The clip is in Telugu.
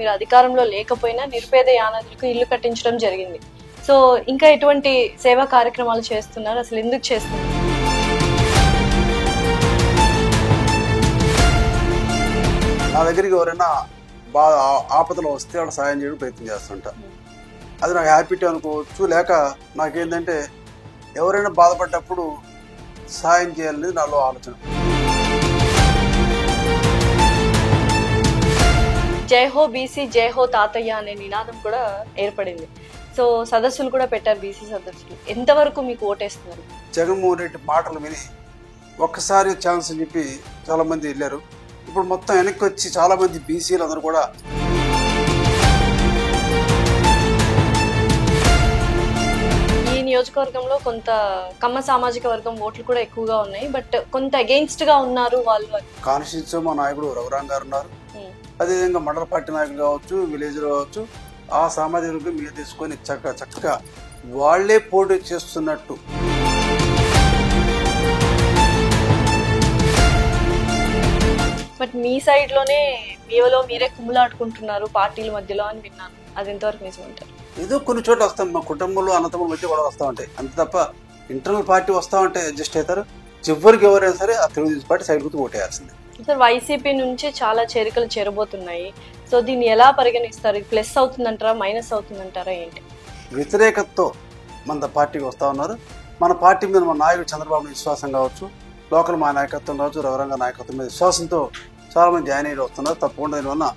మీరు అధికారంలో లేకపోయినా నిరుపేద యానాదులకు ఇల్లు కట్టించడం జరిగింది. సో ఇంకా ఎటువంటి సేవా కార్యక్రమాలు చేస్తున్నారు, అసలు ఎందుకు చేస్తున్నారు? నా దగ్గరికి ఎవరైనా బాగా ఆపదలో వస్తే వాళ్ళు సాయం చేయడం ప్రయత్నం చేస్తుంటా. అది నాకు హ్యాపీటీ అనుకోవచ్చు, లేక నాకేంటంటే ఎవరైనా బాధపడ్డప్పుడు సాయం చేయాలనేది నాలో ఆలోచన. జై హో బీసీ జై హో తాతయ్య అనే నినాదం కూడా ఏర్పడింది. సో సదస్సులు కూడా పెట్టారు, బీసీ సదస్సులు. ఎంతవరకు మీకు ఓటేస్తున్నారు? జగన్మోహన్ రెడ్డి మాటలు విని ఒక్కసారి ఛాన్స్ అని చెప్పి చాలా మంది వెళ్ళారు. ఇప్పుడు మొత్తం వెనక్కి వచ్చి చాలా మంది బీసీలు అందరూ కూడా ఈ నియోజకవర్గంలో కొంత కమ్మ సామాజిక వర్గం ఓట్లు కూడా ఎక్కువగా ఉన్నాయి, బట్ కొంత అగెయిన్స్ట్ గా ఉన్నారు వాళ్ళు. కాన్స్టిట్యూన్సీ మా నాయకుడు రఘురాం గారు ఉన్నారు. అదేవిధంగా మండల పార్టీ నాయకులు కావచ్చు, విలేజ్ కావచ్చు, ఆ సామాజిక వర్గం మీద తీసుకొని చక్కగా వాళ్లే పోటీ చేస్తున్నట్టు బట్ మీ సైడ్ లోనే మీలో మీరే కుమ్ములాడుకుంటున్నారు పార్టీల మధ్యలో అని విన్నాను. అది ఎంతవరకు నిజం అంటారు? ఏదో కొన్ని చోట్ల వస్తాం, మా కుటుంబంలో అన్నతమ్ముల మధ్య కూడా వస్తూ ఉంటాయి, అంత తప్ప ఇంటర్నల్ పార్టీ వస్తూ ఉంటే అడ్జస్ట్ అవుతారు. చివరికి ఎవరైనా సరే ఆ తెలుగుదేశం పార్టీ సైడ్ గుర్తు ఓటేయాల్సిందే. సార్, వైసీపీ నుంచి చాలా చేరికలు చేరబోతున్నాయి. సో దీన్ని ఎలా పరిగణిస్తారు? ప్లస్ అవుతుందంటారా, మైనస్ అవుతుందంటారా, ఏంటి? వ్యతిరేకతతో మన పార్టీకి వస్తూ ఉన్నారు. మన పార్టీ మీద మన నాయకుడు చంద్రబాబు విశ్వాసం కావచ్చు, లోకల్ మా నాయకత్వం కావచ్చు, రఘురంగ నాయకత్వం మీద విశ్వాసంతో చాలా మంది జాయిన్ అయ్యి వస్తున్నారు. తప్పకుండా దీనివల్ల